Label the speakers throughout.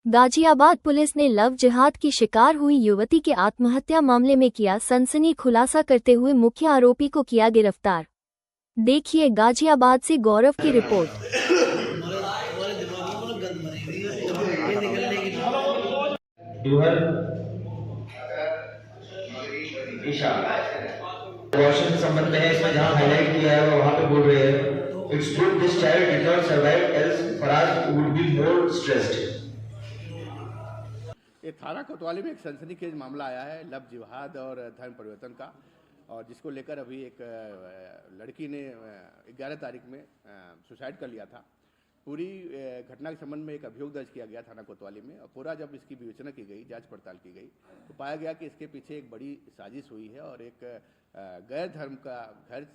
Speaker 1: Ghaziabad police ने love जिहाद की शिकार हुई युवती के आत्महत्या मामले में किया सनसनी खुलासा करते हुए मुख्य आरोपी को किया गिरफ्तार। देखिए गाजियाबाद से गौरव की रिपोर्ट।
Speaker 2: अबॉर्शन के संबंध में है, इसमें जहां हाईलाइट किया है वो वहां पे बोल रहे हैं, it's good this child did not survive else Faraz would be more stressed.
Speaker 3: ये थाना कोतवाली में एक सनसनीखेज मामला आया है लव जिहाद और धर्म परिवर्तन का, और जिसको लेकर अभी एक लड़की ने 11 तारीख में सुसाइड कर लिया था। पूरी घटना के संबंध में एक अभियोग दर्ज किया गया थाना कोतवाली में, और पूरा जब इसकी विवेचना की गई, जांच पड़ताल की गई, तो पाया गया कि इसके पीछे एक बड़ी साजिश हुई है और एक गैर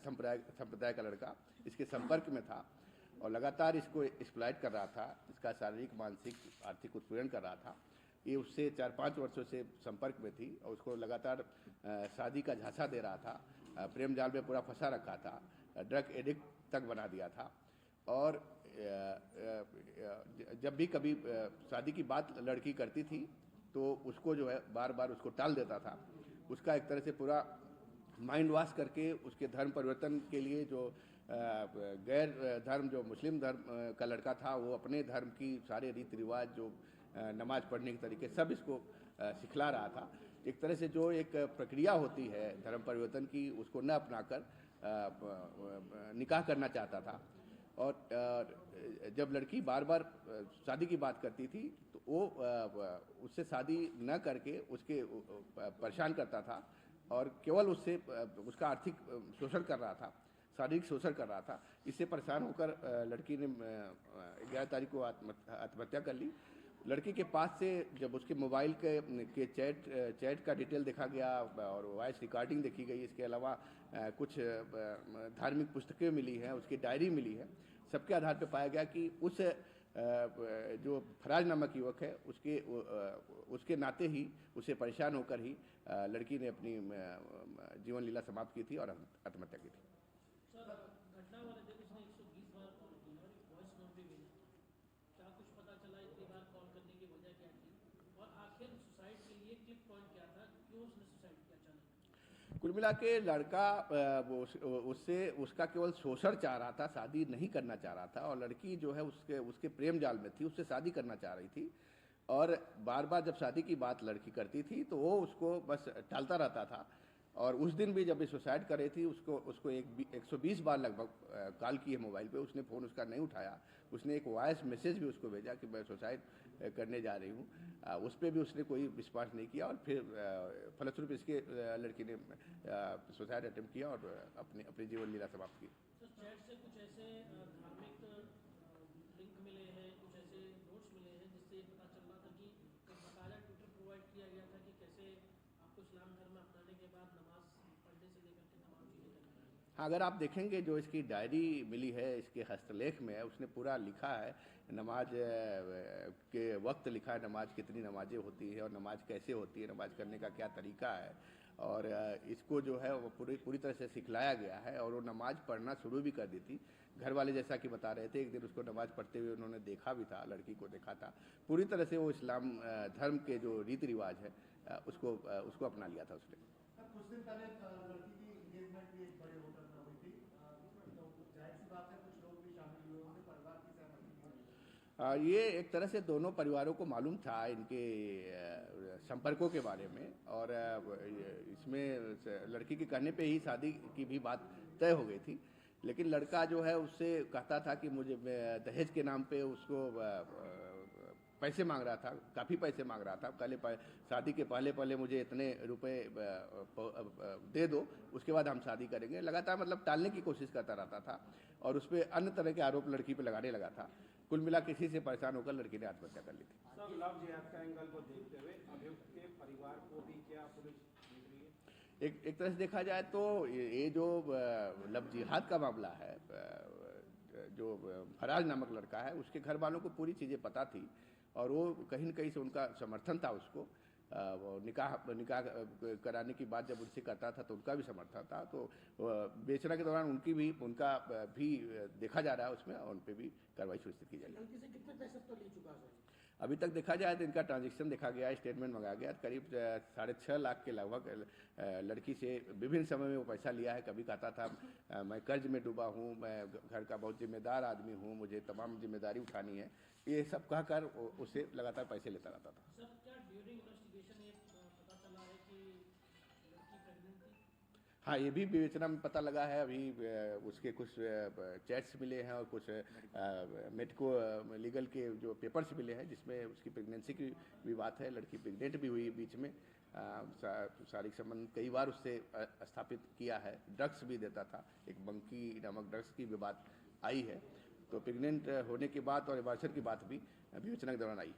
Speaker 3: संप्रदाय का लड़का इसके संपर्क में था और लगातार इसको एक्सप्लॉइट कर रहा था, इसका शारीरिक, मानसिक, आर्थिक उत्पीड़न कर रहा था। ये उससे 4-5 वर्षों से संपर्क में थी और उसको लगातार शादी का झांसा दे रहा था, प्रेम जाल में पूरा फंसा रखा था, ड्रग एडिक्ट तक बना दिया था। और जब भी कभी शादी की बात लड़की करती थी तो उसको जो है बार बार उसको टाल देता था। उसका एक तरह से पूरा माइंड वॉश करके उसके धर्म परिवर्तन के लिए जो गैर धर्म, जो मुस्लिम धर्म का लड़का था, वो अपने धर्म की सारे रीति रिवाज, जो नमाज पढ़ने के तरीके, सब इसको सिखला रहा था। एक तरह से जो एक प्रक्रिया होती है धर्म परिवर्तन की, उसको न अपनाकर निकाह करना चाहता था। और जब लड़की बार बार शादी की बात करती थी तो वो उससे शादी न करके उसके परेशान करता था और केवल उससे उसका आर्थिक शोषण कर रहा था, शारीरिक शोषण कर रहा था। इससे परेशान होकर लड़की ने 11 तारीख को आत्महत्या कर ली। लड़की के पास से जब उसके मोबाइल के चैट का डिटेल देखा गया और वॉइस रिकॉर्डिंग देखी गई, इसके अलावा कुछ धार्मिक पुस्तकें मिली हैं, उसकी डायरी मिली है, सबके आधार पर पाया गया कि उस जो फराज नामक युवक है उसके नाते ही, उसे परेशान होकर ही लड़की ने अपनी जीवन लीला समाप्त की थी और आत्महत्या की थी। कुल मिला के लड़का उसका केवल शोषण चाह रहा था, शादी नहीं करना चाह रहा था, और लड़की जो है उसके प्रेम जाल में थी, उससे शादी करना चाह रही थी। और बार बार जब शादी की बात लड़की करती थी तो वो उसको बस टालता रहता था। और उस दिन भी जब ये सुसाइड कर रही थी, उसको 120 बार लगभग कॉल की है मोबाइल पे, उसने फ़ोन उसका नहीं उठाया। उसने एक वॉइस मैसेज भी उसको भेजा कि मैं सुसाइड करने जा रही हूँ, उस पर भी उसने कोई रिस्पॉन्स नहीं किया। और फिर फलस्वरूप इसके लड़की ने सुसाइड अटेम्प्ट किया और अपनी जीवन लीला समाप्त की। हाँ, अगर आप देखेंगे जो इसकी डायरी मिली है, इसके हस्तलेख में है, उसने पूरा लिखा है नमाज के वक्त, लिखा है नमाज कितनी नमाजें होती है और नमाज कैसे होती है, नमाज करने का क्या तरीका है। और इसको जो है वो पूरी तरह से सिखलाया गया है और वो नमाज पढ़ना शुरू भी कर दी थी। घर वाले जैसा कि बता रहे थे, एक दिन उसको नमाज पढ़ते हुए उन्होंने देखा भी था, लड़की को देखा था। पूरी तरह से वो इस्लाम धर्म के जो रीति रिवाज है उसको अपना लिया था उसने। कुछ दिन पहले लड़की की एंगेजमेंट भी एक बड़े होटल में हुई थी, तो जाहिर सी बात है कुछ लोग भी शामिल हुए होंगे, परिवार की सहमति। ये एक तरह से दोनों परिवारों को मालूम था इनके संपर्कों के बारे में, और इसमें लड़की के कहने पे ही शादी की भी बात तय हो गई थी। लेकिन लड़का जो है उससे कहता था कि मुझे दहेज के नाम पे उसको पैसे मांग रहा था, काफ़ी पैसे मांग रहा था। शादी के पहले मुझे इतने रुपए दे दो, उसके बाद हम शादी करेंगे। लगातार मतलब टालने की कोशिश करता रहता था और उस पर अन्य तरह के आरोप लड़की पे लगाने लगा था। कुल मिला किसी से परेशान होकर लड़की ने आत्महत्या कर ली थी।
Speaker 4: सर, लव जिहाद का एंगल को देखते हुए अभियुक्त के परिवार को भी क्या पुलिस देख रही है?
Speaker 3: एक तरह से देखा जाए तो ये जो लव जिहाद का मामला है, जो फराज नामक लड़का है, उसके घर वालों को पूरी चीज़ें पता थी और वो कहीं न कहीं से उनका समर्थन था उसको। निकाह कराने की बात जब उनसे करता था तो उनका भी समर्थन था। तो बेचना के दौरान उनका भी देखा जा रहा है उसमें, और उन पर भी कार्रवाई सुनिश्चित की जाएगी। अभी तक देखा जाए तो इनका ट्रांजैक्शन देखा गया, स्टेटमेंट मंगाया गया, करीब 6.5 लाख के लगभग लड़की से विभिन्न समय में वो पैसा लिया है। कभी कहता था मैं कर्ज में डूबा हूँ, मैं घर का बहुत जिम्मेदार आदमी हूँ, मुझे तमाम जिम्मेदारी उठानी है, ये सब कहकर उससे लगातार पैसे लेता रहता था।
Speaker 5: सर, क्या ड्यूरिंग इन्वेस्टिगेशन ये पता चला है कि लड़की प्रेग्नेंट थी?
Speaker 3: हाँ, ये भी विवेचना में पता लगा है। अभी उसके कुछ चैट्स मिले हैं और कुछ मेडिको लीगल के जो पेपर्स मिले हैं जिसमें उसकी प्रेगनेंसी की भी बात है। लड़की प्रेग्नेंट भी हुई बीच में, शारीरिक संबंध कई बार उससे स्थापित किया है, ड्रग्स भी देता था, एक बंकी नामक ड्रग्स की भी बात आई है। तो प्रेग्नेंट होने के बाद और एबॉर्शन की बात भी विवेचना के दौरान आई।